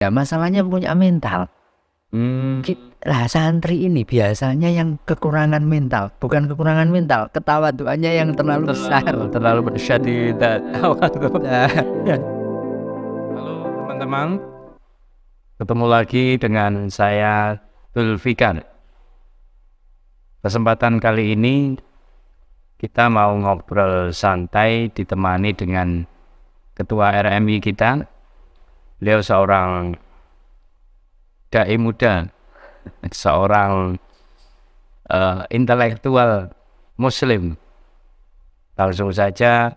Ya masalahnya punya mental. Lah santri ini biasanya yang kekurangan mental, bukan kekurangan mental, ketawaduannya yang terlalu besar. terlalu bersyadidat. Nah, Halo teman-teman, ketemu lagi dengan saya Zulfikar. Kesempatan kali ini kita mau ngobrol santai ditemani dengan Ketua RMI kita. Beliau seorang dai muda, seorang intelektual muslim. Langsung saja,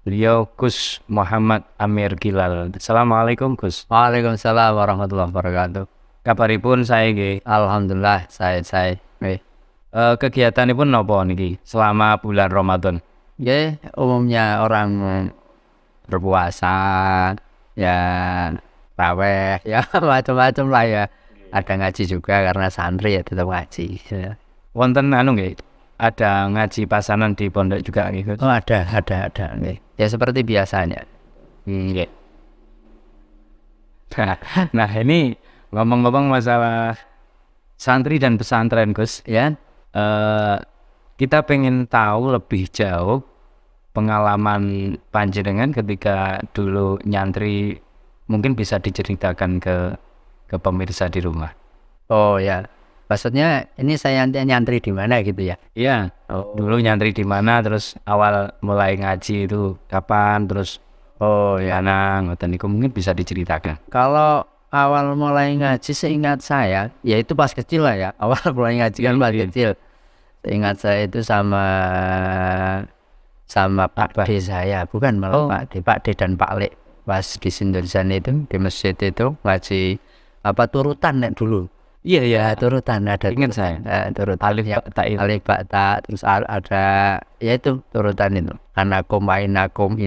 beliau Gus Muhammad Amir Gilal. Assalamualaikum Gus. Waalaikumsalam warahmatullahi wabarakatuh. Kabaripun saya nggih. Alhamdulillah saya Kegiatanipun napa niki selama bulan Ramadan? ya umumnya orang berpuasa ya, raweh ya macam-macam lah ya. Ada ngaji juga karena santri ya tetap ngaji ya. Wonten anu nggih, ada ngaji pasanan di pondok juga nggih Gus? Oh ada nggih. Ya seperti biasanya. Nggih. Nah, ini ngomong-ngomong masalah santri dan pesantren Gus, Ya, kita pengen tahu lebih jauh pengalaman panjenengan ketika dulu nyantri, mungkin bisa diceritakan ke pemirsa di rumah. oh ya. Maksudnya ini saya nyantri di mana gitu ya? Iya, dulu nyantri di mana, terus awal mulai ngaji itu kapan, terus Oh ya. ngoten niku mungkin bisa diceritakan. Kalau awal mulai ngaji seingat saya, ya itu pas kecil lah ya. Awal mulai ngaji kan pas kecil. Seingat saya itu sama Pak D saya, bukan malah Pak D dan Pak Lek. Pas di Sindorzan itu, di masjid itu ngaji turutan nek dulu. Iya, Ya turutan ada. ingat saya. Turutan Alif ya, Ta'il. alif bata terus ada ya itu turutan itu. Anakum inakum.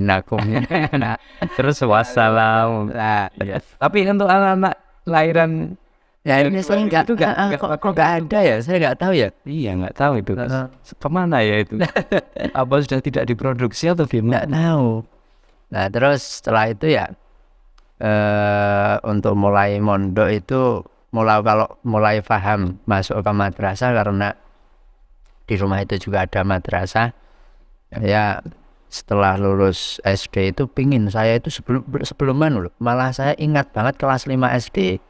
Nah, Terus wassalam. nah, Iya. Tapi untuk anak-anak lahiran ya ini saya nggak itu kok nggak ada ya, saya nggak tahu ya. iya nggak tahu itu kemana ya itu. Apa sudah tidak diproduksi atau gimana? Nggak tahu. Nah terus setelah itu ya untuk mulai mondok itu mulai paham masuk ke madrasah karena di rumah itu juga ada madrasah. Ya setelah lulus SD itu pingin saya itu sebelumnya loh, malah saya ingat banget kelas 5 SD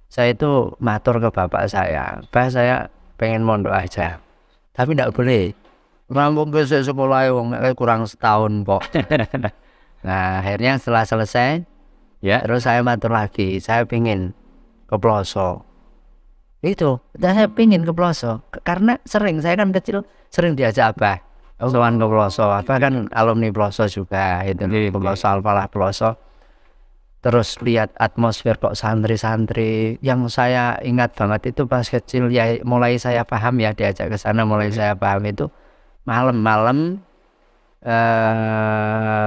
saya itu matur ke bapak saya, "Bah saya pengen mondok aja tapi nggak boleh rampung ke sekolah wong kurang setahun kok." Nah akhirnya setelah selesai Ya, terus saya matur lagi, saya pingin ke pelosok itu, dan saya pingin ke pelosok karena saya kan kecil sering diajak abah sowan ke pelosok, abah kan alumni pelosok juga itu, Iya. pelosok Al-Falah pelosok. Terus lihat atmosfer kok santri-santri, yang saya ingat banget itu pas kecil ya, mulai saya paham ya diajak ke sana, mulai saya paham itu malam-malam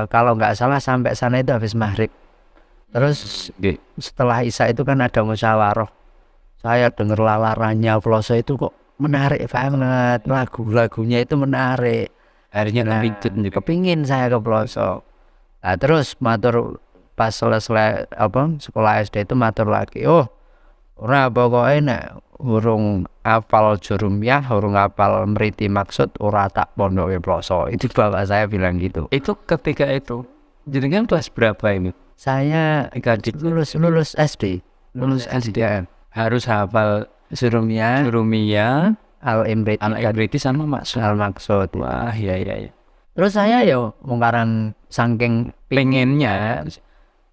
kalau nggak salah sampai sana itu habis maghrib. Terus nggih. setelah Isya itu kan ada musyawarah. Saya denger lalarannya pelosok itu kok menarik banget, lagu-lagunya itu menarik. Akhirnya Nah, kepincut juga. kepingin saya ke pelosok. Nah, terus matur pas selesai sekolah SD itu matur lagi. Oh, ora pokoke nek urung hafal jurumiyah, urung hafal mriti maksud ora tak pondoke pelosok. Itu bapak saya bilang gitu. Itu ketika itu jenengan kelas berapa ini? Saya lulus SD. Lulus SD. Harus hafal Jurumiyah, Rumiyah, Al-Imrit, Al-Ibriti sama maksud. Al-Maksud. Wah, iya. Terus saya yo mungkaran saking Pengennya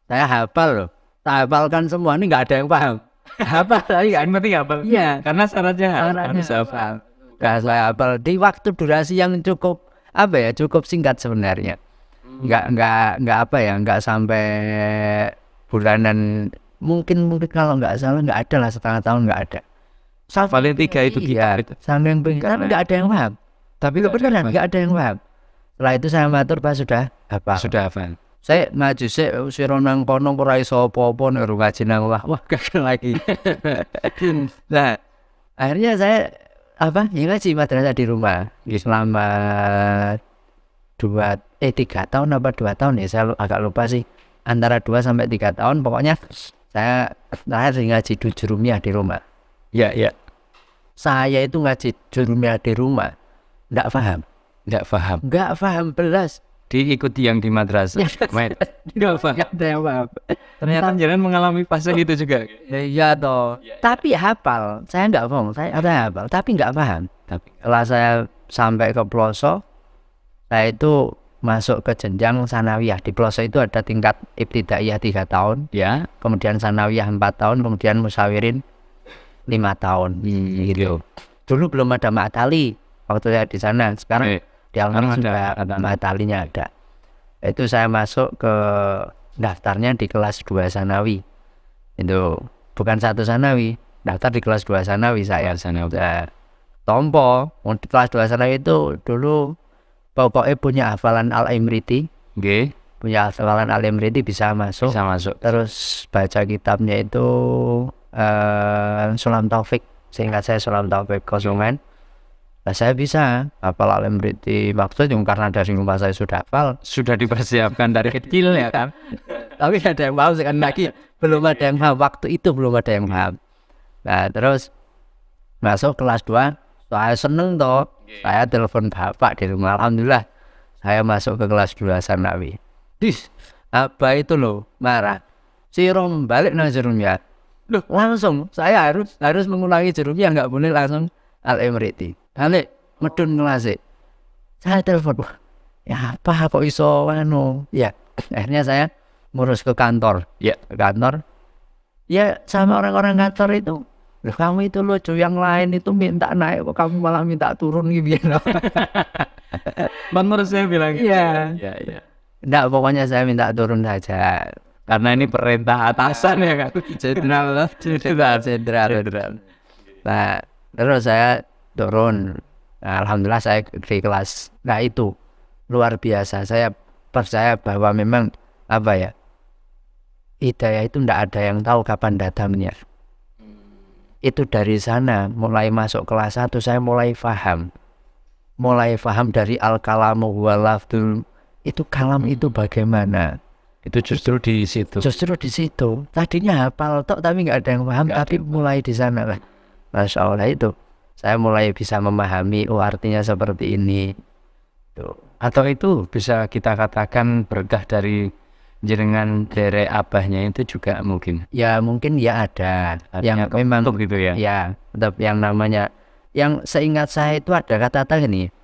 saya hafal loh. Tak hafalkan semua, ini nggak ada yang paham. Hafal tapi nggak penting hafal. iya. Karena syaratnya harus hafal. hafal. Nggak saya hafal di waktu durasi yang cukup cukup singkat sebenarnya. Nggak sampai bulanan. Mungkin kalau nggak salah nggak ada lah, setengah tahun nggak ada. Paling 3 itu Iya, kita. saking karena nggak ada yang paham. Tapi kebenaran nggak ada yang paham. Setelah itu saya matur, Pak sudah hafal. Sudah hafal. Saya ngaji sira nang kono ora iso apa-apa nek ngaji nang wah gagal lagi. Nah, akhirnya saya ngaji madrasah di rumah selama 3 tahun apa 2 tahun ya, saya agak lupa sih, antara 2 sampai 3 tahun pokoknya Saya terakhir ngaji Jurumiyah di rumah. Ya, ya. Saya itu ngaji Jurumiyah di rumah, nggak paham. Nggak paham belas. Diikuti yang di madrasah. Nggak paham. Nggak ada yang paham. Ternyata jenengan mengalami fase itu juga. Iya toh. Tapi hafal. Saya nggak bohong. Saya hafal. Tapi nggak paham. Tapi Setelah saya sampai ke pelosok, saya itu masuk ke jenjang sanawiyah. Di pelosok itu ada tingkat ibtidaiyah 3 tahun, ya, kemudian sanawiyah 4 tahun, kemudian musyawirin 5 tahun. Gitu. Dulu belum ada ma'atali waktu saya di sana. Sekarang di Alman sudah ada ma'atalinya ada. Itu saya masuk ke daftarnya di kelas 2 sanawi. Itu bukan 1 sanawi, daftar di kelas 2 sanawi saya. Tompo di kelas 2 sanawi itu dulu pokoknya punya hafalan Al-Imriti. Nggih, Punya hafalan Al-Imriti bisa masuk. Terus baca kitabnya itu Sulam Taufik. Seingat saya Sulam Taufik Kosungan. Nah, saya bisa hafal Al-Imriti, maksud karena dari rumah saya sudah hafal. sudah dipersiapkan dari kecil ya kan. Tapi ada yang paham sekali lagi, belum ada yang paham. Waktu itu belum ada yang paham. Nah, terus masuk kelas 2, saya seneng toh. Saya telepon bapak di rumah, alhamdulillah saya masuk ke kelas 2 sanawi. Apa itu loh marah, si Rom balik nang Jurumiyah. Loh, langsung saya harus mengulangi Jurumiyah, nggak boleh langsung Al-Imriti. Balik medun kelas. Saya telepon, ya apa kok iso anu? Ya, akhirnya saya ngurus ke kantor. Ya, Ke kantor. Ya sama orang-orang kantor itu, loh, kamu itu lucu, yang lain itu minta naik kok kamu malah minta turun gitu. benar saya bilang. Iya. Ya. Enggak, pokoknya saya minta turun saja. Karena ini perintah atasan ya kan. Jenderal. Nah, terus saya turun. Nah, alhamdulillah saya di kelas. Nah, itu luar biasa. Saya percaya bahwa memang apa ya, hidayah itu enggak ada yang tahu kapan datangnya. Itu dari sana mulai masuk kelas 1 saya mulai paham dari al-kalamu wal lafdul. Itu kalam itu bagaimana? Itu justru di situ. Tadinya hafal tok tapi nggak ada yang paham. Tapi mulai di sana lah, Masya Allah, itu saya mulai bisa memahami artinya seperti ini tuh. Atau itu bisa kita katakan berkah dari jenengan dari abahnya itu juga mungkin. Ya mungkin ya ada yang memang gitu ya. Ya tetap yang namanya, yang seingat saya itu ada kata-kata gini,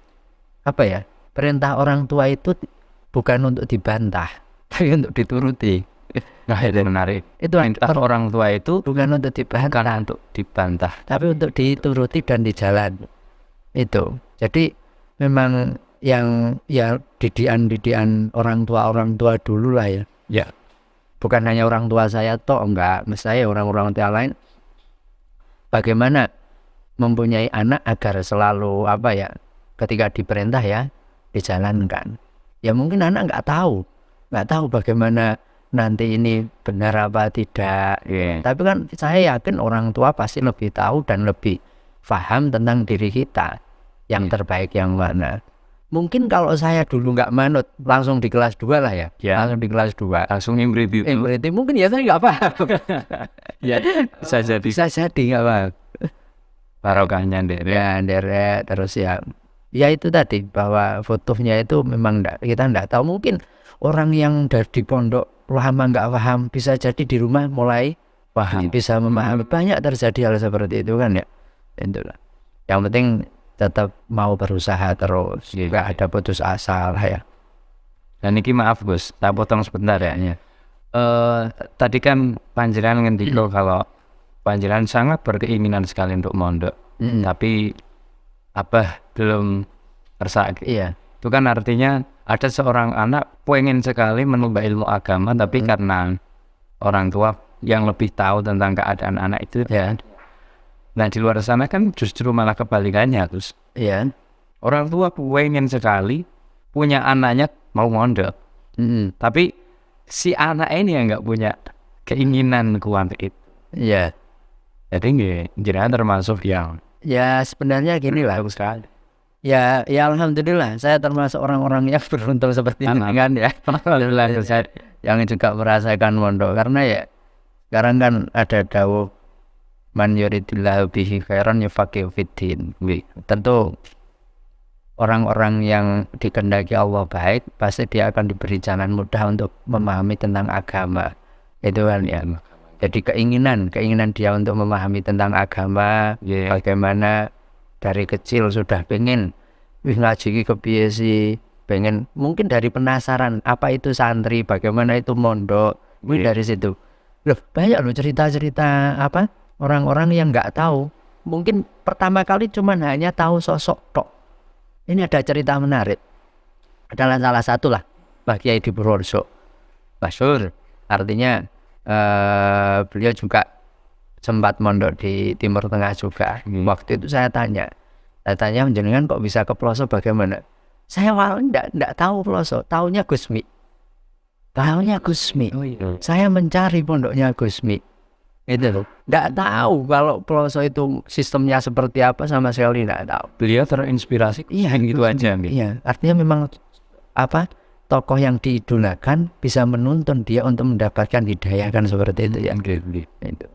apa ya, perintah orang tua itu bukan untuk dibantah tapi untuk dituruti. Nah, itu menarik. Itu perintah orang tua itu bukan untuk dibantah, bukan untuk dibantah, tapi untuk dituruti dan dijalan. Itu jadi memang yang ya didikan orang tua dulu lah ya. Ya. Bukan hanya orang tua saya toh, enggak, saya orang tua lain bagaimana mempunyai anak agar selalu apa ya, ketika diperintah ya dijalankan. Ya mungkin anak nggak tahu bagaimana nanti ini benar apa tidak. Tapi kan saya yakin orang tua pasti lebih tahu dan lebih paham tentang diri kita yang terbaik yang mana. Mungkin kalau saya dulu nggak manut, langsung di kelas 2 lah ya. Langsung di kelas 2 langsung Imriti itu. Mungkin ya saya nggak paham. Ya, bisa jadi nggak paham. Barokahnya Derek terus ya itu tadi, bahwa fotonya itu memang kita nggak tahu. Mungkin orang yang dari pondok lama nggak paham, bisa jadi di rumah mulai paham, bisa memahami. Banyak terjadi hal seperti itu kan ya. Itulah yang penting, tetap mau berusaha terus, nggak ada putus asa lah ya. Dan ini maaf Gus, tak potong sebentar ya. Tadi kan panjenengan ngendiko kalau panjenengan sangat berkeinginan sekali untuk mondok, tapi abah belum tersakit. Iya. Itu kan artinya ada seorang anak pengen sekali menimba ilmu agama, tapi karena orang tua yang lebih tahu tentang keadaan anak itu. Ya. Nah di luar sana kan justru malah kebalikannya terus. Iya. Orang tua pengen sekali punya anaknya mau mondok, tapi si anak ini yang nggak punya keinginan kuat itu. Iya. Jadi jenengan termasuk yang ya sebenarnya gini lah sekali. Ya alhamdulillah saya termasuk orang-orang yang beruntung seperti ini kan ya. Alhamdulillah saya yang juga merasakan mondok, karena ya Sekarang kan ada dawuh man yuridillahu bihi khairan yufaqihu fiddin. Tentu orang-orang yang dikehendaki Allah baik pasti dia akan diberi jalan mudah untuk memahami tentang agama. Itu kan ya. Jadi keinginan dia untuk memahami tentang agama, bagaimana dari kecil sudah pengen ngaji kepiye sih, pengen mungkin dari penasaran apa itu santri, bagaimana itu mondok, dari situ. Loh, banyak loh cerita-cerita apa orang-orang yang nggak tahu, mungkin pertama kali cuman hanya tahu sosok tok. Ini ada cerita menarik, adalah salah satu lah Pak Kiai di Purworejo, masyhur, artinya beliau juga sempat mondok di Timur Tengah juga. Waktu itu saya tanya jenengan kok bisa ke Ploso bagaimana? Saya awalnya enggak tahu Ploso, taunya Gusmi. Oh, iya. Saya mencari pondoknya Gusmi. Itu loh. Enggak tahu kalau Ploso itu sistemnya seperti apa, sama sekali enggak tahu. Beliau terinspirasi gitu aja. Iya, artinya memang apa? Tokoh yang diidolakan bisa menuntun dia untuk mendapatkan hidayah, kan seperti itu ya. Itu.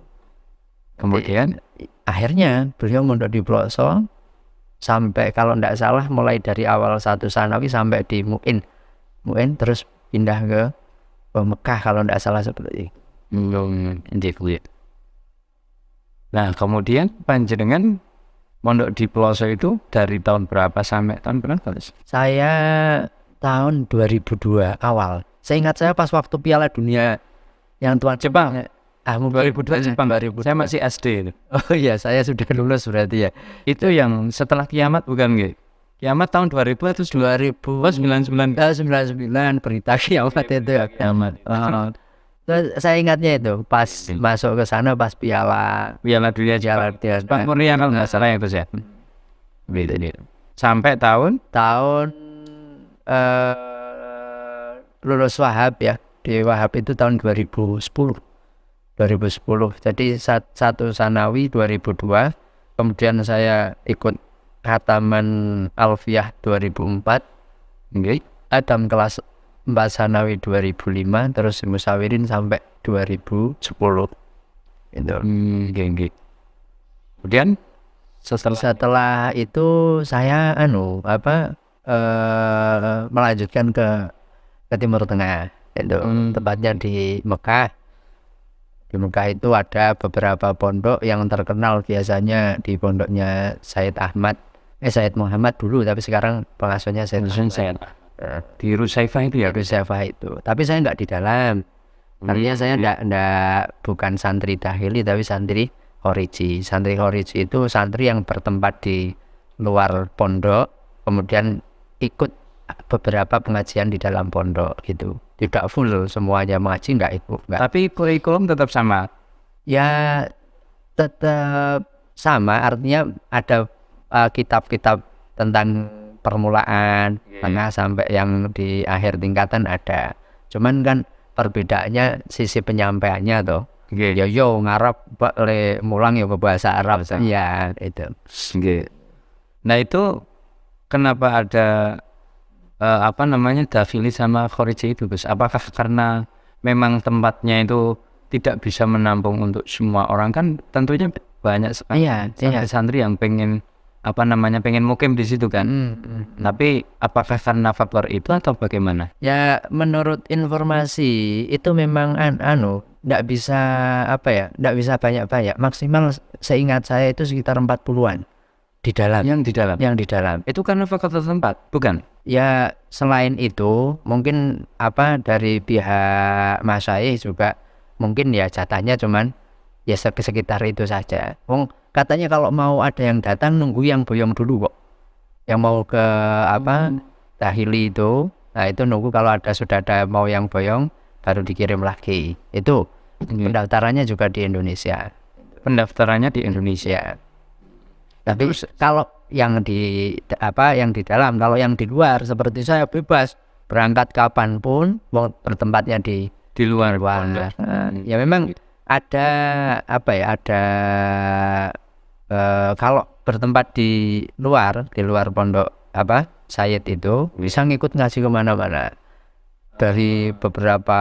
Kemudian akhirnya beliau mondok di Ploso sampai kalau tidak salah mulai dari awal 1 Sanawi sampai di Muin terus pindah ke Mekah kalau tidak salah seperti itu. Nah, kemudian panjenengan mondok di Ploso itu dari tahun berapa sampai tahun berapa? Saya tahun 2002 awal. Saya ingat saya pas waktu Piala Dunia yang tuan Jepang. 2002 Jepang. 2002. Saya masih SD itu. Oh iya, saya sudah lulus berarti ya. Itu yang setelah kiamat bukan nggih? Kiamat tahun 2000 atau 99 berita kiamat itu ya. Kiamat. Saya ingatnya itu pas masuk ke sana pas Piala Dunia Jepang Korea kalau nggak salah itu ya. Sampai tahun lulus Wahab ya, di Wahab itu tahun 2010. Jadi 1 Sanawi 2002, kemudian saya ikut khataman Alfiyah 2004, Adam kelas 4 Sanawi 2005, terus Musawirin sampai 2010 itu. Kemudian setelah itu saya melanjutkan ke Timur Tengah itu, tepatnya di Mekah. Di Mekah itu ada beberapa pondok yang terkenal, biasanya di pondoknya Said Muhammad dulu, tapi sekarang pengasuhnya Said di Rusaifah itu ya. Rusaifah itu, tapi saya enggak di dalam. Artinya saya enggak bukan santri dahili, tapi santri khoriji. Santri khoriji itu santri yang bertempat di luar pondok, kemudian ikut beberapa pengajian di dalam pondok gitu. Tidak full semuanya mengaji, enggak. Tapi kurikulum tetap sama. Ya tetap sama, artinya ada kitab-kitab tentang permulaan, tengah sampai yang di akhir tingkatan ada. Cuman kan perbedaannya sisi penyampaiannya toh. Yo ngarap mulang ya ke bahasa Arab. Iya, itu. Nah, itu kenapa ada dafili sama khoriji itu, Gus? Apakah karena memang tempatnya itu tidak bisa menampung untuk semua orang? Kan tentunya banyak sekali santri yang pengen mukim di situ kan. Tapi apakah karena faktor itu atau bagaimana? Ya menurut informasi itu memang enggak bisa enggak bisa banyak-banyak. Maksimal seingat saya itu sekitar 40-an di dalam. Yang di dalam. Itu karena faktor tempat, bukan? Ya selain itu mungkin dari pihak masyayikh juga mungkin ya jatahnya cuman ya sekitar itu saja. Katanya kalau mau ada yang datang nunggu yang boyong dulu kok. Yang mau ke dahili itu, nah itu nunggu kalau sudah ada mau yang boyong baru dikirim lagi. Itu pendaftarannya juga di Indonesia. Tapi kalau yang di dalam, kalau yang di luar seperti saya bebas berangkat kapanpun, bertempatnya di luar. Ya memang ada kalau bertempat di luar pondok Sayyid itu bisa ngikut ngaji kemana-mana. Dari beberapa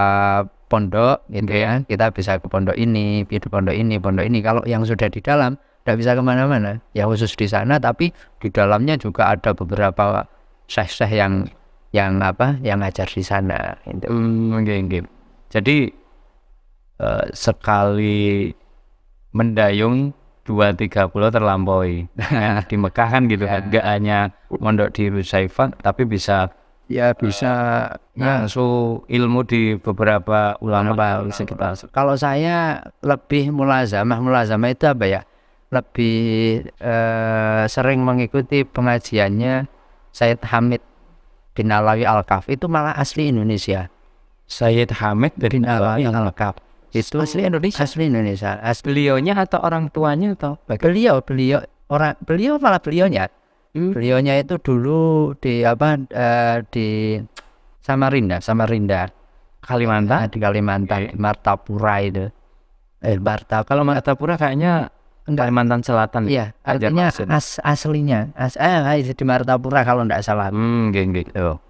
pondok gitu ya, kita bisa ke pondok ini, pondok ini. Kalau yang sudah di dalam tidak bisa kemana-mana, ya khusus di sana. Tapi di dalamnya juga ada beberapa syekh-syekh yang ngajar di sana. Gitu. Oke. Jadi sekali mendayung 2-3 pulau terlampaui. Di Mekah kan gitu kan, nggak hanya mondok di Ruzaifah, tapi bisa ngasuh ilmu di beberapa ulama sekitar. Kalau saya lebih mulazamah itu apa ya? Lebih sering mengikuti pengajiannya Sayyid Hamid bin Alawi Al-Kaf, itu malah asli Indonesia. Sayyid Hamid bin Alawi Al-Kaf itu asli Indonesia. Beliaunya atau orang tuanya atau beliaunya. Beliaunya itu dulu di Samarinda, Kalimantan. di Kalimantan, Martapura itu. Kalau Martapura kayaknya Kalimantan Selatan. Iya, artinya aslinya di Martapura kalau tidak salah. Gitu.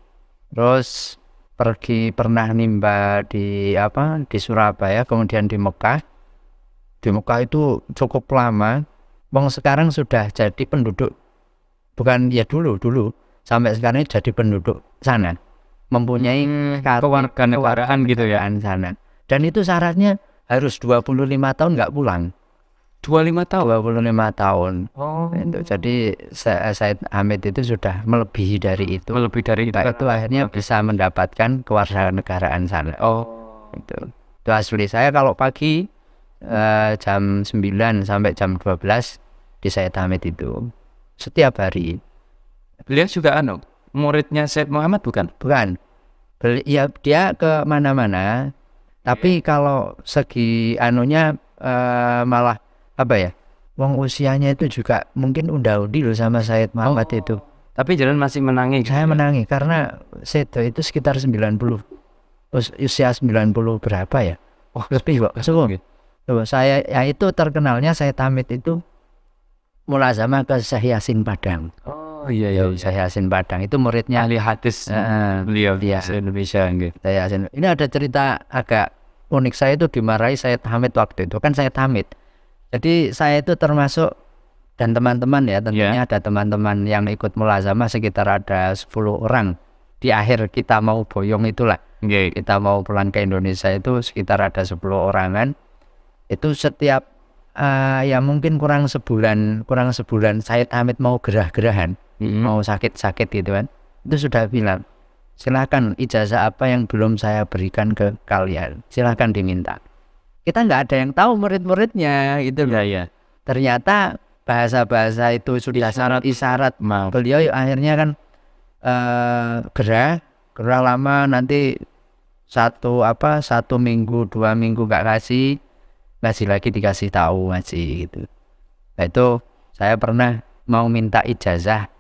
Terus pernah nimba di Surabaya, kemudian di Mekah. Di Mekah itu cukup lama. Wong sekarang sudah jadi penduduk, bukan ya dulu sampai sekarang jadi penduduk sana, mempunyai kewarganegaraan gitu ya sana. Dan itu syaratnya harus 25 tahun nggak pulang. 25 tahun. Oh. Itu. Jadi Said Hamid itu sudah melebihi dari itu. Itu akhirnya bisa mendapatkan kewarganegaraan sana. Oh. Itu asli. Saya kalau pagi jam 9 sampai jam 12 di Said Hamid itu setiap hari. Beliau juga muridnya Said Muhammad bukan? Bukan. Ya dia ke mana-mana. Tapi kalau segi malah wong usianya itu juga mungkin undi loh sama Said Muhammad itu. Tapi jalan masih menangi. Saya menangi karena Sedo itu sekitar 90. Usia 90 berapa ya? Lebih kok. Saya ya itu terkenalnya Said Hamid itu mulazamah ke Syekh Yasin Padang. Oh iya. Syekh Yasin Padang itu muridnya ahli hadis beliau di Indonesia gitu. Ini ada cerita agak unik. Saya itu dimarahi Said Hamid waktu itu. Kan Said Hamid. Jadi saya itu termasuk, dan teman-teman ya tentunya ada teman-teman yang ikut mulazamah sekitar ada 10 orang. Di akhir kita mau boyong itulah, kita mau pulang ke Indonesia itu sekitar ada 10 orangan. Itu setiap ya mungkin kurang sebulan Said Hamid mau gerah-gerahan, mau sakit-sakit gitu kan, itu sudah bilang, silakan ijazah apa yang belum saya berikan ke kalian, silakan diminta. Kita nggak ada yang tahu murid-muridnya gitu loh. Iya. Ternyata bahasa-bahasa itu sudah isyarat. Beliau akhirnya kan gerah lama, nanti satu minggu 2 minggu nggak ngaji lagi dikasih tahu ngaji gitu. Nah itu saya pernah mau minta ijazah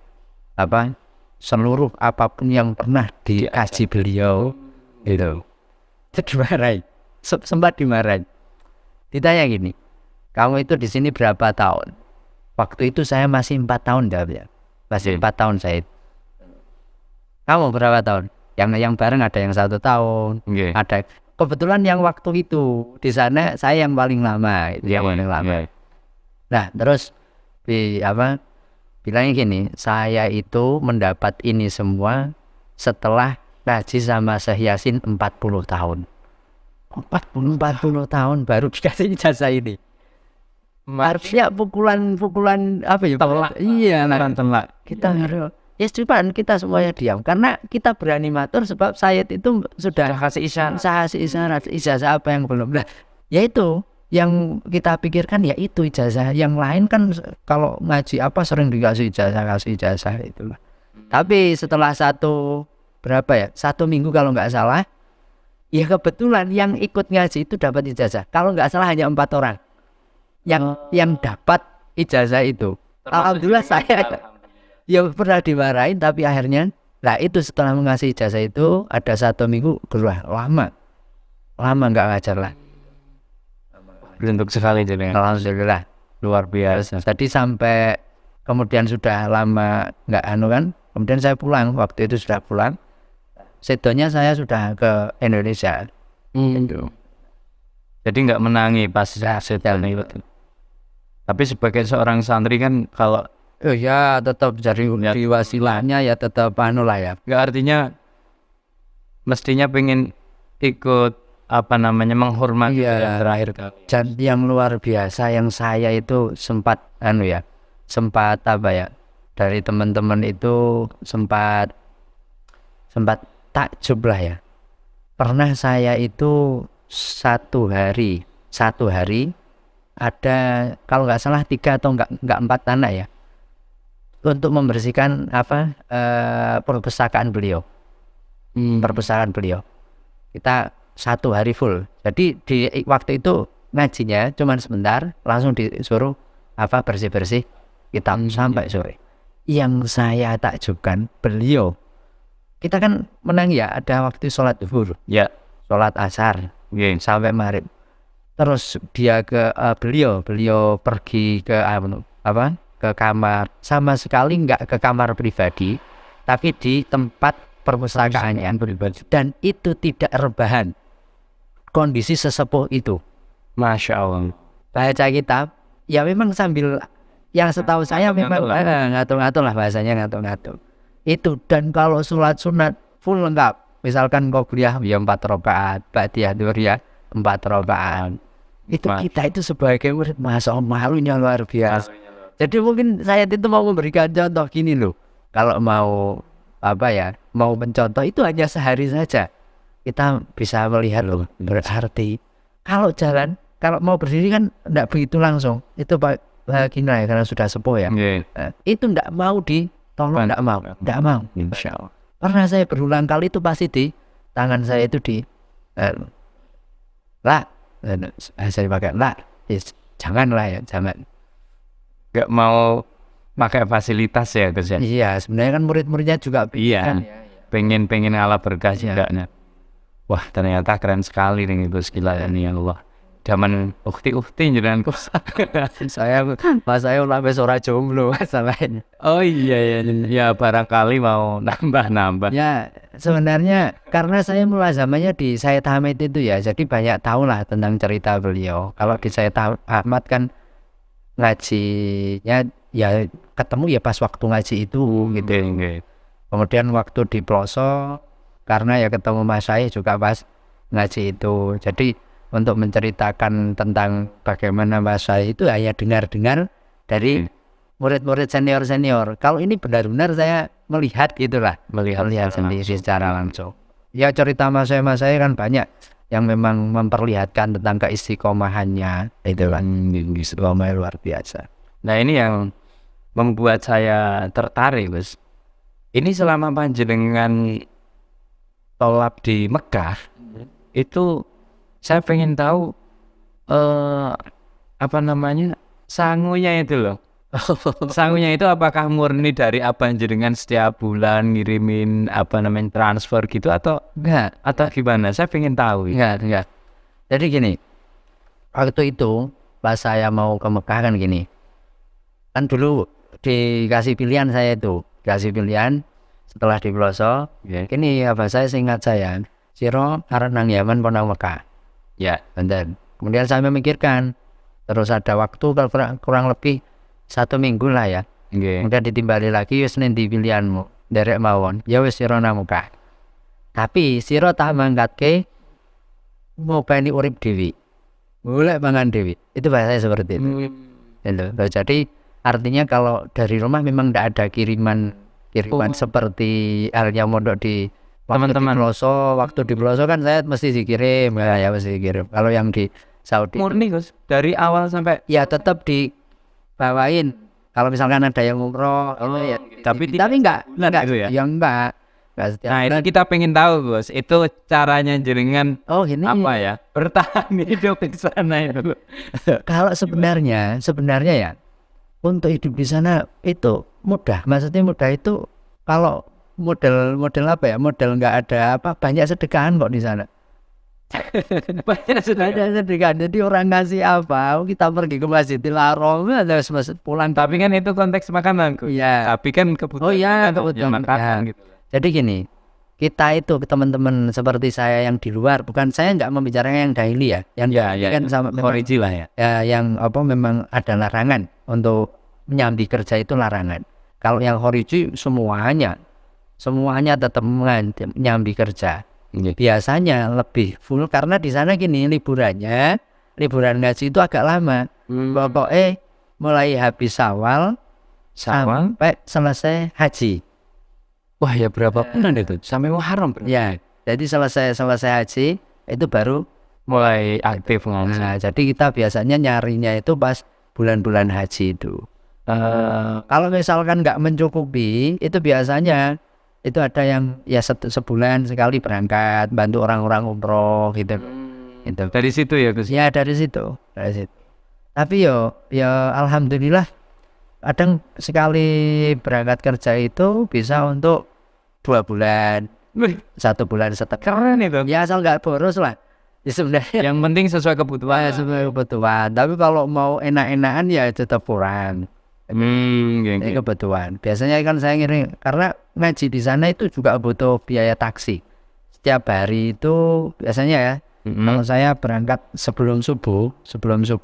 seluruh apapun yang pernah dikaji beliau gitu. Dimarahi, sempat dimarahi. Ditanya gini, kamu itu di sini berapa tahun? Waktu itu saya masih 4 tahun jawabnya. Masih 4 tahun saya. Kamu berapa tahun? Yang bareng ada yang 1 tahun. Ada. Kebetulan yang waktu itu di sana saya yang paling lama, paling lama. Nah, terus bilangnya gini, saya itu mendapat ini semua setelah ngaji sama Syekh Yasin 40 tahun. 40 tahun baru dikasih ijazah ini. Harusnya pukulan telak. Iya, telak. Kita harus kita semuanya diam karena kita berani matur sebab Sayyid itu sudah kasih isyarat ijazah apa yang belum. Nah, yaitu yang kita pikirkan ya itu ijazah. Yang lain kan kalau ngaji sering dikasih ijazah itulah. Tapi setelah 1 minggu kalau nggak salah, ya kebetulan yang ikut ngaji itu dapat ijazah. Kalau nggak salah hanya 4 orang yang dapat ijazah itu. Alhamdulillah saya ya pernah dimarahin, tapi akhirnya itu setelah mengasih ijazah itu ada 1 minggu gerah lama nggak ngajar lah. Beruntung sekali jadi. Alhamdulillah, luar biasa. Tadi sampai kemudian sudah lama nggak kan, kemudian saya pulang. Waktu itu sudah pulang. Sedonya saya sudah ke Indonesia Gitu. Jadi nggak menangi pas setan itu. Tapi sebagai seorang santri kan kalau Oh ya tetap dari Ya. wasilahnya ya tetap anu lah ya. nggak artinya mestinya pengen ikut apa namanya menghormati Iya. yang terakhir kali. Dan yang luar biasa yang saya itu sempat anu ya, sempat apa ya, dari teman-teman itu sempat takjub lah ya. Pernah saya itu satu hari ada kalau nggak salah 3 atau nggak 4 anak ya, untuk membersihkan perpustakaan beliau. Perpustakaan beliau. Kita 1 hari full. Jadi di waktu itu ngajinya cuman sebentar, langsung disuruh bersih-bersih kitab sampai sore. Yang saya takjubkan beliau, kita kan menang ya, ada waktu sholat zuhur, Ya. sholat asar Oke. sampai maghrib. Terus dia beliau pergi ke ke kamar, sama sekali nggak ke kamar pribadi, tapi di tempat perpustakaannya pribadi, dan itu tidak rebahan. Kondisi sesepuh itu Masya Allah. baca kitab ya memang sambil, yang setahu saya memang ngatur-ngatur lah bahasanya, ngatur-ngatur itu. Dan kalau sholat sunat full lengkap, misalkan qobliyah ya 4 rakaat, ba'diyah dhuhr ya 4 rakaat. Itu kita itu sebagai murid masa malunya luar biasa. Jadi mungkin saya itu mau memberikan contoh gini loh, kalau mau mau mencontoh itu hanya sehari saja kita bisa melihat loh. Berarti kalau jalan, kalau mau berdiri kan enggak begitu langsung. Itu Pak Gina ya, karena sudah sepuh ya. Itu enggak mau ditolong, enggak mau. Insya Allah. Pernah saya berulang kali itu pasti di tangan saya itu di saya pakai janganlah ya, jangan. Nggak mau pakai fasilitas ya Gus ya. Iya, sebenarnya kan murid-muridnya juga Iya. Pengen ala berkah juga. Wah, ternyata keren sekali nih Gus, gila ini ya Allah. Zaman ukti jenengan Gus. saya sampai ora jomblo masalahnya. Oh iya ya barangkali mau nambah. Ya sebenarnya karena saya mulai zamannya di Sayyid Hamid itu ya, jadi banyak tahu lah tentang cerita beliau. Kalau di Sayyid Ahmad kan ngajinya ya ketemu ya pas waktu ngaji itu gitu. Kemudian waktu di Ploso karena ya ketemu Mas Syai juga pas ngaji itu. Jadi untuk menceritakan tentang bagaimana Mas Syai itu hanya dengar-dengar dari murid-murid senior. Kalau ini benar-benar saya melihat gitulah, melihat sendiri secara langsung. Ya cerita Mas Syai kan banyak yang memang memperlihatkan tentang keistiqomahannya itu kan. Istiqomah luar biasa. Nah ini yang membuat saya tertarik Gus. Ini selama panjenengan tolab di Mekah itu saya pengen tahu sangunya itu loh. Sangunya itu apakah murni dari panjenengan setiap bulan ngirimin transfer gitu atau enggak, atau gimana? Saya pengen tahu. Enggak. Jadi gini, waktu itu pas saya mau ke Mekah kan gini, kan dulu dikasih pilihan, setelah di Ploso, gini saya seingat saya, siro arep nang Yaman apa nang Mekah. Ya, bener. Kemudian saya memikirkan, terus ada waktu kurang lebih 1 minggu lah ya. Kemudian ditimbali lagi, wis nanti pilihanmu, derek mawon, ya wis siro nang Mekah. Tapi siro tak mangkatke ngopeni urip dewi, golek mangan dewi. Itu bahasa seperti itu. Jadi artinya kalau dari rumah memang tidak ada kiriman seperti halnya mondok di teman-teman waktu di Ploso kan saya mesti dikirim ya mesti dikirim. Kalau yang di Saudi murni Gus dari awal sampai ya tetap dibawain. Kalau misalkan ada yang umroh ya, tapi enggak itu ya? Ya enggak setiap nah itu kita pengen tahu Gus, itu caranya jenengan gini ya bertahan hidup di sana itu. Kalau sebenarnya ya untuk hidup di sana itu mudah. Maksudnya mudah itu kalau model nggak ada banyak sedekahan kok di sana. Banyak sedekahan. Jadi orang ngasih kita pergi ke Masjidil Haram terus pulang. Tapi kan itu konteks makanan. Iya. Tapi kan kebutuhan. Kebutuhan makanan. Gitu. Jadi gini, kita itu teman-teman seperti saya yang di luar, bukan saya nggak membicarakan yang daily ya, yang kan sama memang, Khoriji lah ya. yang apa memang ada larangan untuk menyambi kerja itu larangan. Kalau yang khoriji semuanya tetap menyambi kerja. Biasanya lebih full karena di sana gini liburan ngaji itu agak lama. Pokoknya mulai habis Syawal sampai selesai haji. Wah ya berapa bulan itu? Sampai Muharram. Ya, jadi selesai haji itu baru mulai aktif ngaji. Nah, jadi kita biasanya nyarinya itu pas bulan-bulan haji itu. Kalau misalkan nggak mencukupi, itu biasanya itu ada yang ya sebulan sekali berangkat bantu orang-orang umroh gitu. Itu. Dari situ ya Gus? Ya dari situ. Tapi ya alhamdulillah kadang sekali berangkat kerja itu bisa untuk 2 bulan, 1 bulan setengah. Keren itu. Ya asal nggak boros lah. Ya, sebenarnya. Yang penting sesuai kebutuhan. Sesuai kebutuhan. Tapi kalau mau enak-enakan ya tetap kurang. Ini kebutuhan. Biasanya kan saya ngirim karena ngaji di sana itu juga butuh biaya taksi. Setiap hari itu biasanya ya. Kalau saya berangkat sebelum subuh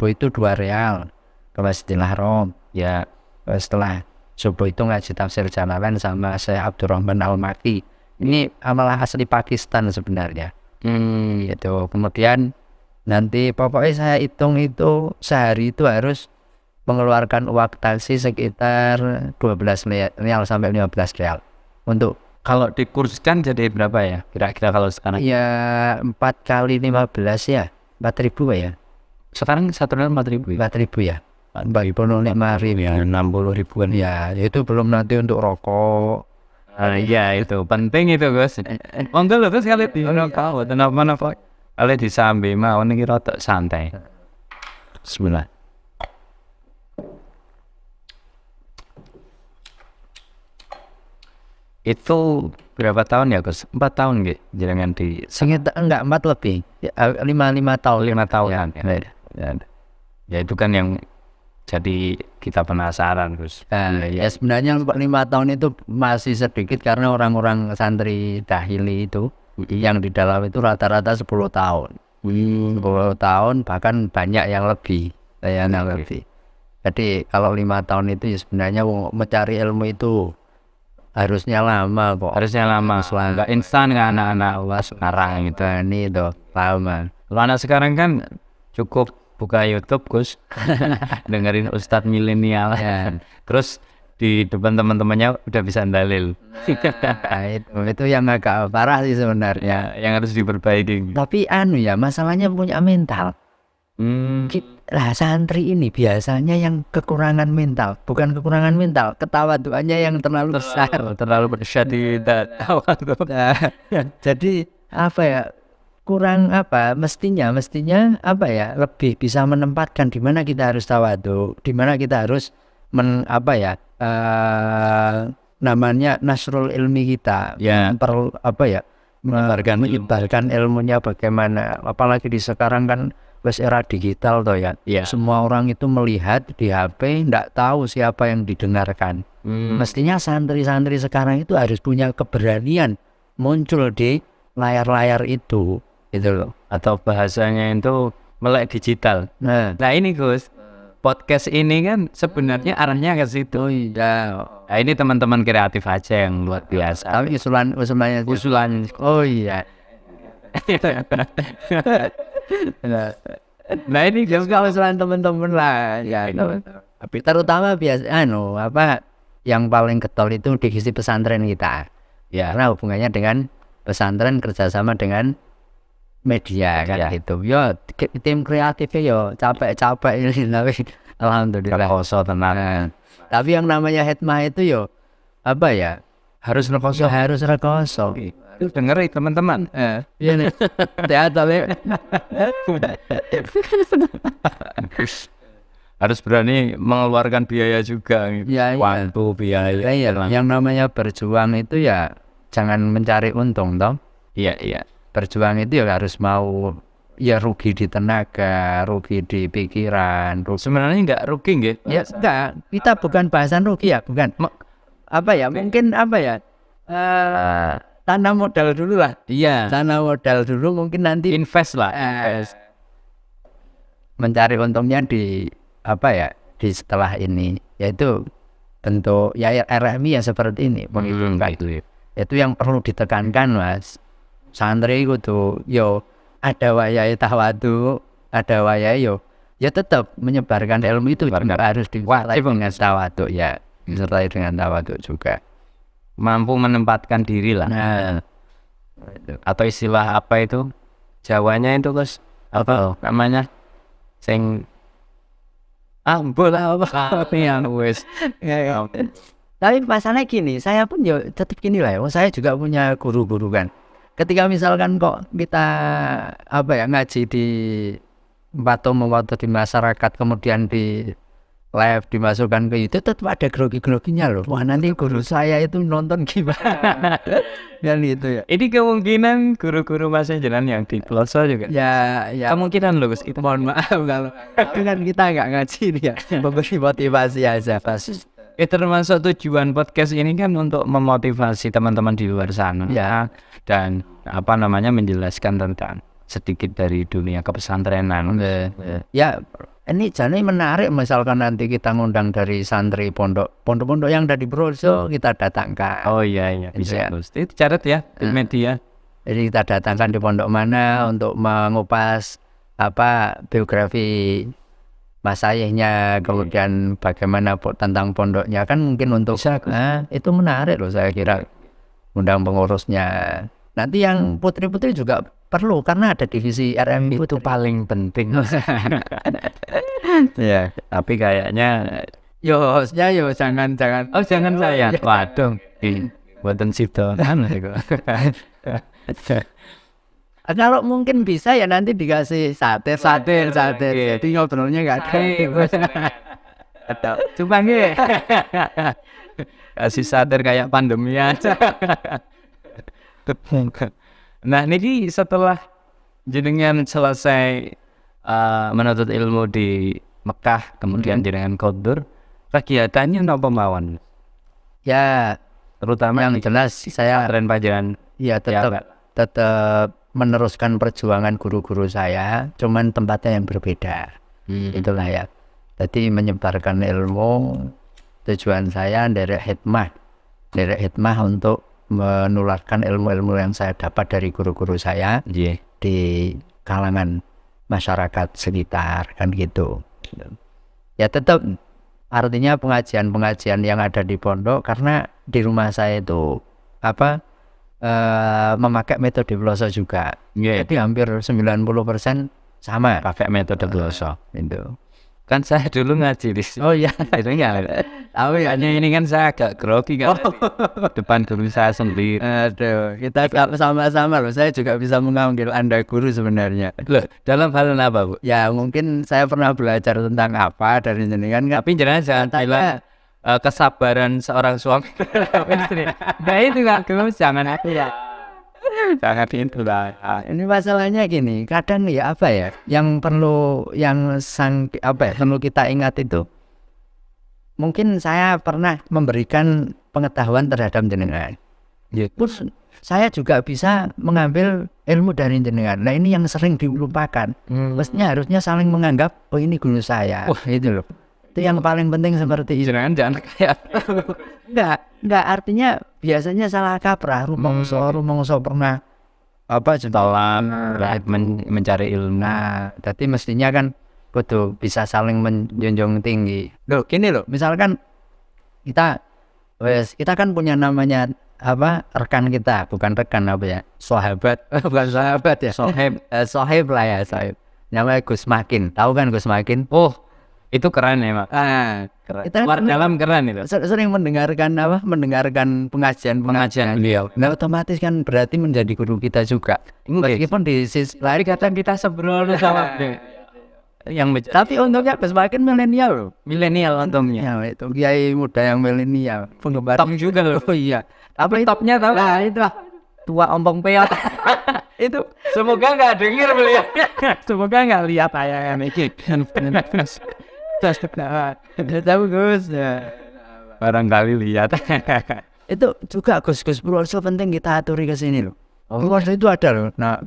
itu 2 rial ke Masjidil Haram. Ya. Setelah subuh itu ngaji tafsir Jalalain sama Syekh Abdurrahman Al-Maki. Ini malah asli Pakistan sebenarnya. Gitu. Kemudian nanti pokoknya saya hitung itu sehari itu harus mengeluarkan uang taksi sekitar 12 rial sampai 15 rial. Untuk kalau dikurskan jadi berapa ya? Kira-kira kalau sekarang? Ya 4 kali 15 ya. 4.000 ya. Sekarang 1 rial 4.000. 4.000 ya. 4.005 ya, 60 ribuan. Ya, itu belum nanti untuk rokok. Iya itu penting itu Gus. Monggo lho terus kali di rokok, kenapa kali disambi mau niki rotok santai. Bismillah. Itu berapa tahun ya Gus? 4 tahun nggih jenengan di sekitar enggak 4 lebih. 5 tahun. 5 tahun. Ya itu kan yang jadi kita penasaran Gus. Ya sebenarnya 5 tahun itu masih sedikit karena orang-orang santri dahili itu yang di dalam itu rata-rata 10 tahun. 10 tahun bahkan banyak yang lebih. Lebih. Jadi kalau 5 tahun itu ya sebenarnya mencari ilmu itu harusnya lama kok. Harusnya lama. Enggak instan kan anak-anak sekarang gitu. Ini itu lama. Kalau anak sekarang kan cukup buka YouTube Gus, dengerin Ustadz milenial, terus di depan teman-temannya udah bisa dalil. Nah, itu yang agak parah sih sebenarnya, yang harus diperbaiki. Tapi ya masalahnya punya mental. Lah santri ini biasanya yang kekurangan mental, bukan kekurangan mental, ketawaduannya yang terlalu besar, terlalu bersyadidat. Jadi apa ya? Kurang mestinya apa ya, lebih bisa menempatkan di mana kita harus tawadu, di mana kita harus namanya nasrul ilmi kita, menyebarkan ilmunya bagaimana, apalagi di sekarang kan wes era digital toh ya. Semua orang itu melihat di HP, ndak tahu siapa yang didengarkan. Mestinya santri-santri sekarang itu harus punya keberanian muncul di layar-layar itu loh, atau bahasanya itu melek digital. Nah ini Gus, podcast ini kan sebenarnya arahnya ke situ. Iya. Nah ini teman-teman kreatif aja yang luar biasa. Tapi usulannya. Oh iya. Nah ini juga usulan teman-teman lah. Ya. Tapi terutama yang paling getol itu divisi pesantren kita. Ya, karena hubungannya dengan pesantren kerjasama dengan media kan gitu. Ya tim kreatifnya ya capek-capek ini tapi alhamdulillah rekoso tenang. Tapi yang namanya hikmah itu ya harus rekoso. Itu dengerin teman-teman. Iya nih. Teater harus berani mengeluarkan biaya juga gitu. Waktu biaya. Yang namanya berjuang itu ya jangan mencari untung toh. Iya. Berjuang itu ya harus mau ya rugi di tenaga, rugi di pikiran. Sebenarnya enggak rugi nggih. Ya enggak, kita bukan bahasan rugi ya, bukan. Mungkin tanam modal dulu lah. Iya. Tanam modal dulu, mungkin nanti Invest lah. Invest. mencari untungnya di apa ya, di setelah ini, yaitu bentuk ya RMI yang seperti ini. Itu yang perlu ditekankan, Mas. Santri kudu yo ada wayahe tawadu, ada wayahe yo ya tetap menyebarkan ilmu itu juga harus disertai dengan tawadu ya, disertai dengan tawadu juga. Mampu menempatkan diri lah. Nah, Atau istilah apa itu? Jawanya itu Gus, apa namanya? Sing bola apa yang wes. tapi masalahnya gini, saya pun ya tetap gini lah ya. Saya juga punya guru-guru kan. Ketika misalkan kok kita apa ya ngaji di waktu di masyarakat, kemudian di live dimasukkan ke YouTube, tetap ada grogi-groginya loh. Wah, nanti guru saya itu nonton gimana? Dan itu ya. Ini kemungkinan guru-guru masa jalan yang di pelosok juga. Ya, Kemungkinan loh Gus. mohon maaf kalau itu kan kita nggak ngaji nih ya, memberi motivasi aja pasti. Termasuk tujuan podcast ini kan untuk memotivasi teman-teman di luar sana. Ya. Dan apa namanya menjelaskan tentang sedikit dari dunia kepesantrenan. Ya, ini jadi menarik misalkan nanti kita ngundang dari santri pondok-pondok yang ada di Broso, kita datangkan. Oh iya bisa Gus. Itu catat ya di media. Jadi kita datangkan di pondok mana untuk mengupas apa biografi masayihnya, kemudian bagaimana tentang pondoknya, kan mungkin untuk itu menarik loh, saya kira undang pengurusnya. Nanti yang putri-putri juga perlu karena ada divisi RMI Itu paling penting. ya. Tapi kayaknya Hostnya jangan jangan saya. Waduh, buatan sipto kan. Kalau mungkin bisa ya nanti dikasih satir. Jadi ngobrolnya nggak ada. Coba nih. Kasih satir kayak pandemi aja. Nah, ini setelah jenengan selesai menuntut ilmu di Mekah, kemudian jenengan kondur, kegiatannya apa mawon? Ya, Terutama yang jelas saya tren pajangan. ya tetap meneruskan perjuangan guru-guru saya, cuman tempatnya yang berbeda. Itulah ya. Jadi menyebarkan ilmu, tujuan saya dari hikmah untuk menularkan ilmu-ilmu yang saya dapat dari guru-guru saya di kalangan masyarakat sekitar, kan gitu. Ya tetap artinya pengajian yang ada di pondok, karena di rumah saya itu memakai metode pelosok juga. Jadi hampir 90% sama pakai metode pelosok. Itu. Kan saya dulu ngaji di sini. Oh iya, itu enggak. Tahu ya, ini kan saya agak grogi kan. Depan guru saya sendiri. Aduh, kita sama-sama loh. Saya juga bisa mengambil Anda guru sebenarnya. Loh, dalam hal apa, Bu? Ya, mungkin saya pernah belajar tentang apa dari jenengan. Tapi jenengan jangan bilang kesabaran seorang suami terhadap istri. Nah itu Kak, jangan ya. Jangan itu lah. Ini masalahnya gini, kadang ya yang perlu perlu kita ingat itu, mungkin saya pernah memberikan pengetahuan terhadap jenengan. Terus saya juga bisa mengambil ilmu dari jenengan. Nah ini yang sering dilupakan. Mestinya harusnya saling menganggap, oh ini guru saya. Itu loh. Itu yang paling penting seperti itu. Jangan kayak enggak artinya biasanya salah kaprah. Rumongso pernah mencari ilmu. Nah, jadi mestinya kan kudu bisa saling menjunjung tinggi. Loh, gini loh, misalkan kita kan punya namanya rekan kita, bukan rekan sahabat, bukan sahabat ya. Sohib lah ya, sohib. Namanya Gus Makin. Tahu kan Gus Makin? Oh, itu keren ya, Mak. Keren. Kita luar dalam keren itu. Sering mendengarkan pengajian beliau. Nah, otomatis kan berarti menjadi guru kita juga. Meskipun di sisi lain kadang kita sembrono sama tapi untungnya Gus Makin milenial untungnya. Ya, itu kiai muda yang milenial. Penggemar top juga loh. Oh iya. Tapi topnya tahu. Nah, itu tua ompong peot. Itu semoga nggak dengar beliau. Semoga nggak lihat tayangan ini. Tahu Gus. Barangkali lihat. Itu juga Gus Purworejo penting kita aturi ke sini loh. Purworejo itu ada loh. Nah,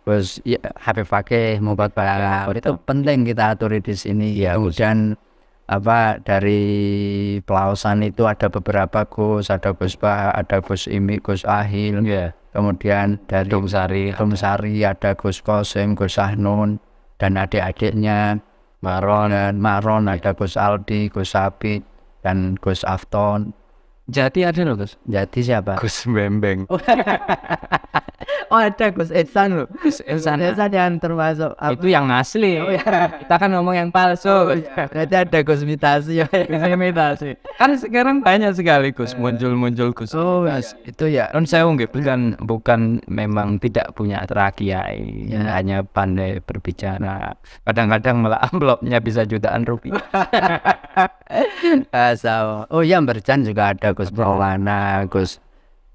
Gus ya, Habib Fakih Mubat Balap itu penting kita aturi di sini. Iya, Kemudian apa dari Pelausan itu ada beberapa Gus, ada Gus Bah, ada Gus Imi, Gus Ahil. Iya. Kemudian dari Dumsari ada Gus Qasim, Gus Sahnun dan adik-adiknya Maron, ada Gus Aldi, Gus Sabit dan Gus Afton. Jati ada loh Gus. Jadi siapa? Gus Bembeng. Oh ada Gus Ihsan loh. Gus Ihsan yang termasuk itu yang asli. Kita kan ngomong yang palsu. Berarti ada Gus imitasi. Gus imitasi. Kan sekarang banyak sekali Gus muncul Gus. Oh Mas, itu ya. Non saya bukan memang tidak punya kiai, hanya pandai berbicara. Kadang-kadang malah amplopnya bisa jutaan rupiah. Oh iya Berjan juga ada Gus Maulana, Gus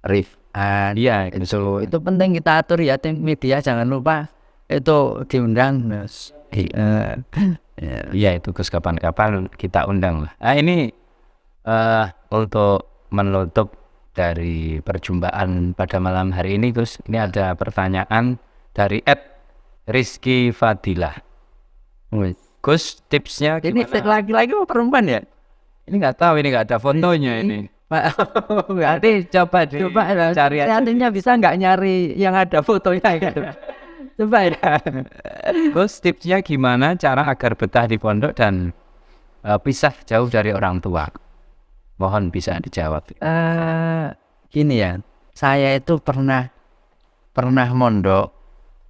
Rifan. Iya, itu penting kita atur ya, tim media jangan lupa itu diundang Mas. Iya itu Gus kapan-kapan kita undang lah. Nah ini untuk menutup dari perjumpaan pada malam hari ini Gus, ini ada pertanyaan dari @Rizky Fadilah. Gus tipsnya gimana? Ini laki-laki atau perempuan ya? Ini nggak tahu, ini nggak ada fotonya ini. Nanti coba cari aja. Artinya bisa nggak nyari yang ada fotonya gitu. Coba ya. Gus tipsnya gimana cara agar betah di pondok dan pisah jauh dari orang tua? Mohon bisa dijawab. Gini ya, saya itu pernah mondok,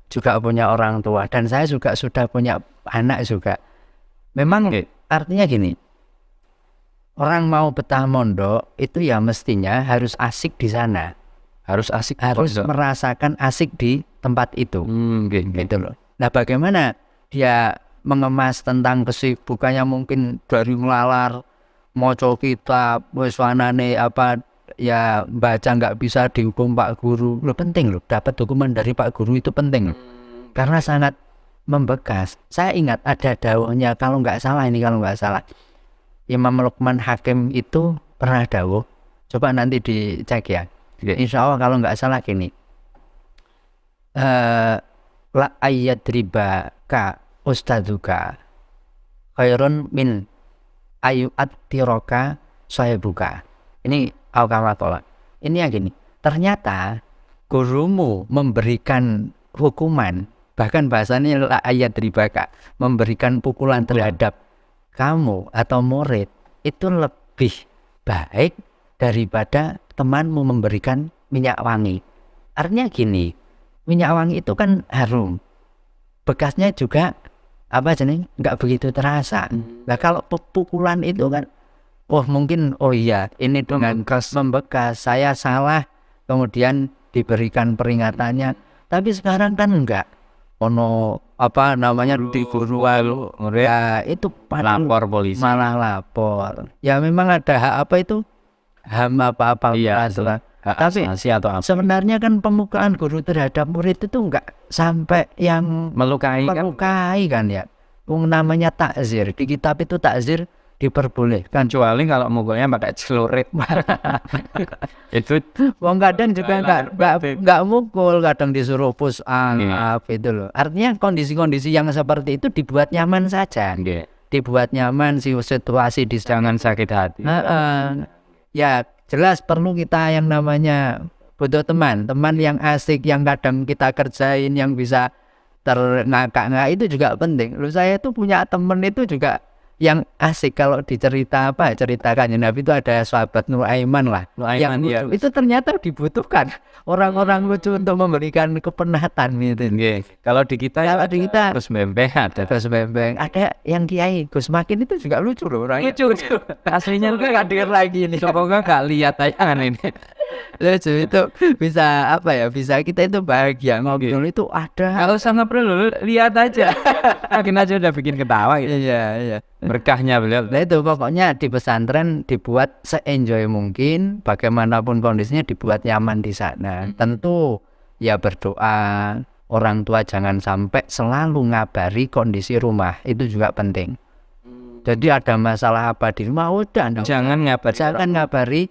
juga punya orang tua, dan saya juga sudah punya anak juga. Memang artinya gini, orang mau betah mondok itu ya mestinya harus asik di sana, harus merasakan asik di tempat itu, gitu loh. Nah bagaimana dia mengemas tentang kesibukannya, mungkin dari ngelalar moco kitab, wis wanane apa ya baca nggak bisa dihukum Pak Guru. Loh penting loh, dapat dokumen dari Pak Guru itu penting loh. Karena sangat membekas. Saya ingat ada dawuhnya kalau nggak salah Imam Luqman Hakim itu pernah dawuh. Coba nanti dicek ya. Insya Allah kalau nggak salah gini. La ayyadriba ka ustaduka khairun min ayyu'attiroka sahibuka. Ini al-kamatola. Ini yang gini. Ternyata gurumu memberikan hukuman, bahkan bahasanya la ayyadribaka, memberikan pukulan terhadap kamu atau murid itu lebih baik daripada temanmu memberikan minyak wangi. Artinya gini, minyak wangi itu kan harum, bekasnya juga nggak begitu terasa. Nah kalau pukulan itu kan, mungkin iya ini dengan membekas, saya salah, kemudian diberikan peringatannya. Tapi sekarang kan enggak, di guru ya itu lapor polisi, malah lapor. Ya memang ada hak HAM apa iya, tapi sebenarnya kan pemukaan guru terhadap murid itu enggak sampai yang melukai kan ya. Namanya takzir, di kitab itu takzir diperbolehkan, kecuali kalau mukulnya pakai celurit. Itu kadang juga enggak mukul, kadang disuruh push up itu loh. Artinya kondisi-kondisi yang seperti itu dibuat nyaman saja. Dibuat nyaman situasi, jangan sakit hati. Ya jelas perlu kita yang namanya butuh teman yang asik, yang kadang kita kerjain, yang bisa terngakak-ngakak, itu juga penting. Saya itu punya teman itu juga yang asik, kalau ceritakan ya Nabi itu ada sahabat Nuaiman lah, yang lucu. Itu ternyata dibutuhkan orang-orang lucu untuk memberikan kepenatan gitu. Kalau di kita Gus Bembeng ada yang Kiai Gus Makin itu juga lucu loh orangnya. Lucu. Aslinya juga hadir lagi ini. Semoga nggak lihat tayangan ini. Lucu itu bisa bisa kita itu bahagia ngobrol itu ada. Kalau sama perlu lihat aja. Makin aja udah bikin ketawa gitu. Iya. Berkahnya beliau. Nah itu pokoknya di pesantren dibuat se-enjoy mungkin, bagaimanapun kondisinya dibuat nyaman di sana. Tentu ya berdoa, orang tua jangan sampai selalu ngabari kondisi rumah, itu juga penting. Jadi ada masalah apa di rumah, jangan ngabari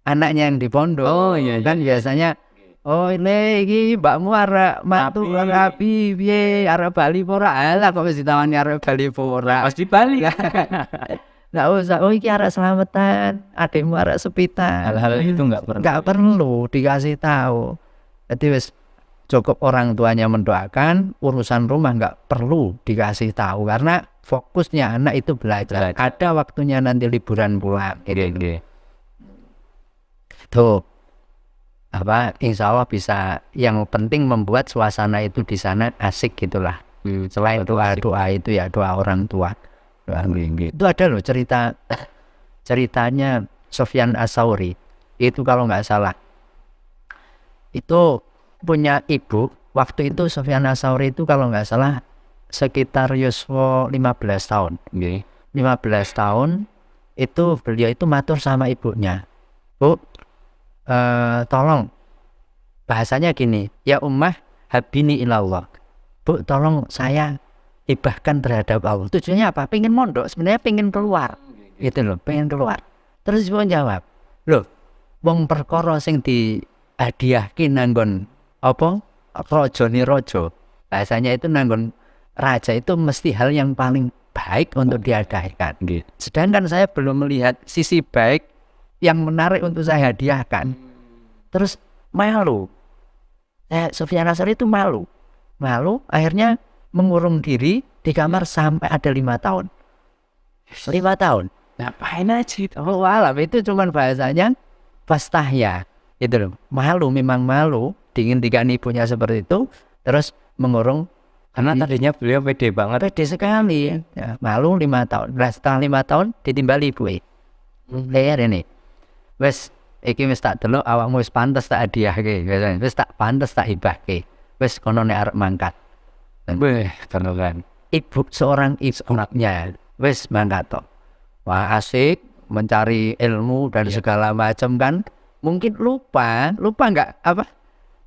anaknya yang di pondok. Oh, iya, Kan biasanya ini iki mbakmu arek matu rapi piye arek bali ora alah kok wis ditawani arek bali ora. Pasti Bali. Enggak usah, oh iki arek selamatan, adikmu arek sepitan. Hal-hal itu nggak perlu dikasih tahu. Jadi wis cukup orang tuanya mendoakan, urusan rumah nggak perlu dikasih tahu karena fokusnya anak itu belajar. Ada waktunya nanti liburan pulang. Gitu. Tuh apa insya Allah bisa, yang penting membuat suasana itu di sana asik gitulah. Selain doa itu ya doa orang tua. Itu ada loh ceritanya Sufyan Ats-Tsauri itu kalau nggak salah itu punya ibu. Waktu itu Sufyan Ats-Tsauri itu kalau nggak salah sekitar yuswa 15 tahun. 15 tahun itu beliau itu matur sama ibunya, Bu, tolong, bahasanya gini, ya ummah habini ilallah, Bu, tolong saya hibahkan terhadap Allah. Tujuannya apa? Pengen mondok, sebenarnya pengen keluar gitu loh, pengen keluar. Terus ibu jawab, loh wong perkara sing dihadiahke nanggon apa raja ni raja, bahasanya itu nanggon raja itu mesti hal yang paling baik untuk dihadiahkan. Sedangkan saya belum melihat sisi baik yang menarik untuk saya hadiahkan. Terus malu, Sufyan Ats-Tsauri itu malu, akhirnya mengurung diri di kamar sampai ada 5 tahun. 5 tahun. Ngapain aja itu? Oh alam, itu cuman bahasanya fastahya. Itu loh, malu, memang malu, dingin-dingin ibunya seperti itu, terus mengurung. Karena tadinya beliau pede banget. Pede sekali. Ya, malu 5 tahun. Nah, setelah 5 tahun ditimbali ibu. Lihat ini. Wes iki wis tak delok awakmu wis pantes tak hadiahke. Wis tak pantes tak hibahke. Wis kono nek arep mangkat. Kan. Ibu seorang ibu anaknya wis mangkat toh. Wah asik mencari ilmu dan segala macam kan. Mungkin lupa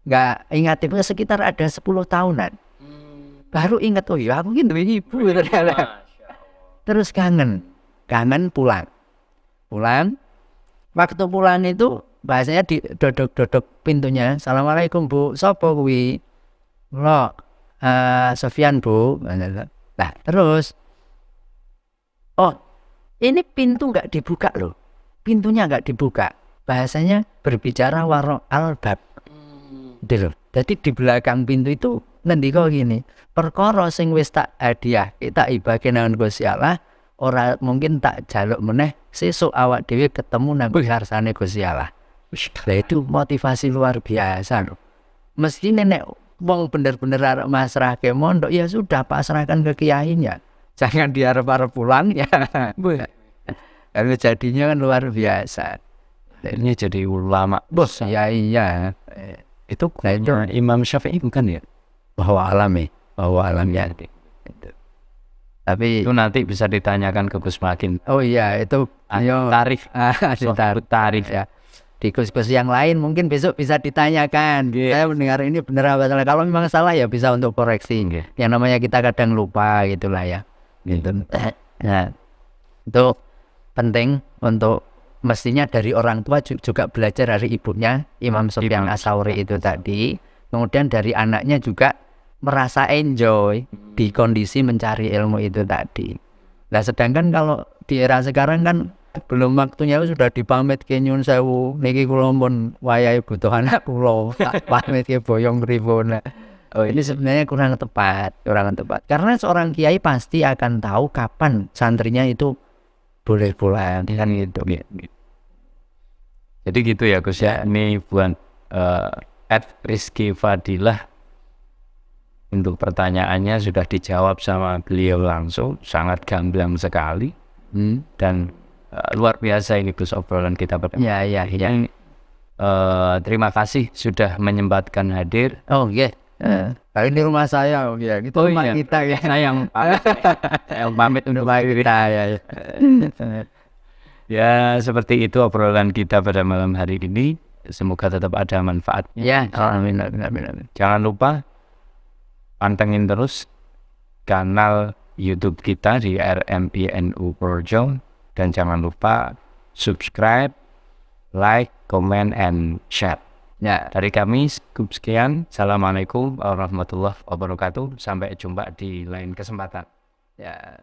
nggak ingat ibu sekitar ada 10 tahunan. Baru ingat, oh ya aku gitu ibu ternyata. Terus kangen pulang. Waktu pulang itu bahasanya didodok pintunya. Assalamualaikum Bu, sopo kuwi? Lo Sufyan Bu. Nah terus, oh ini pintu nggak dibuka loh, pintunya nggak dibuka. Bahasanya berbicara waro al-bab. Jadi di belakang pintu itu ngendika gini, perkara sing wis tak hadiah kita ibake nang Gusti Allah, ora mungkin tak jaluk meneh sesuk awak dhewe ketemu nang ngarsane Gusti Allah. Itu motivasi luar biasa loh. Meski nenek wong bener-bener arep masrahke mondok, ya sudah pasrahkan ke kiainya. Jangan diarep-arep pulang ya. Kalau jadinya kan luar biasa. Ini jadi ulama. Bos, ya iya. Itu kayaknya Imam Syafi'i bukan ya? Bahwa alam ya. Tapi itu nanti bisa ditanyakan ke Gus Makin. Oh iya, itu tarif. Tarif ya. Di kus-kus yang lain mungkin besok bisa ditanyakan. Saya mendengar ini benar apa salah. Kalau memang salah ya bisa untuk koreksi. Yang namanya kita kadang lupa gitulah ya. Gitu. Nah, itu penting untuk mestinya dari orang tua juga belajar dari ibunya Imam Sufyan Ats-Tsauri itu tadi. Kemudian dari anaknya juga merasa enjoy di kondisi mencari ilmu itu tadi. Nah sedangkan kalau di era sekarang kan belum waktunya sudah dipamit ke nyun sewu niki kula pun wayahe butuh anak kula pamit ke boyong pripun. Oh ini sebenarnya kurang tepat karena seorang kiai pasti akan tahu kapan santrinya itu boleh pulang kan gitu. Jadi gitu ya Gus ya. Ini buat Rizky Fadilah, untuk pertanyaannya sudah dijawab sama beliau langsung, sangat gamblang sekali. Dan luar biasa ini Gus obrolan kita berdua. Ya. Terima kasih sudah menyempatkan hadir. Oh iya. Ini rumah saya ya. Itu rumah kita ya. Saya yang pamit untuk kita ya. Ya seperti itu obrolan kita pada malam hari ini. Semoga tetap ada manfaatnya. Ya, amin. Jangan lupa pantengin terus kanal YouTube kita di RMPNU Projo, dan jangan lupa subscribe, like, comment, and share. Ya, Dari kami cukup sekian. Assalamualaikum warahmatullahi wabarakatuh. Sampai jumpa di lain kesempatan. ya.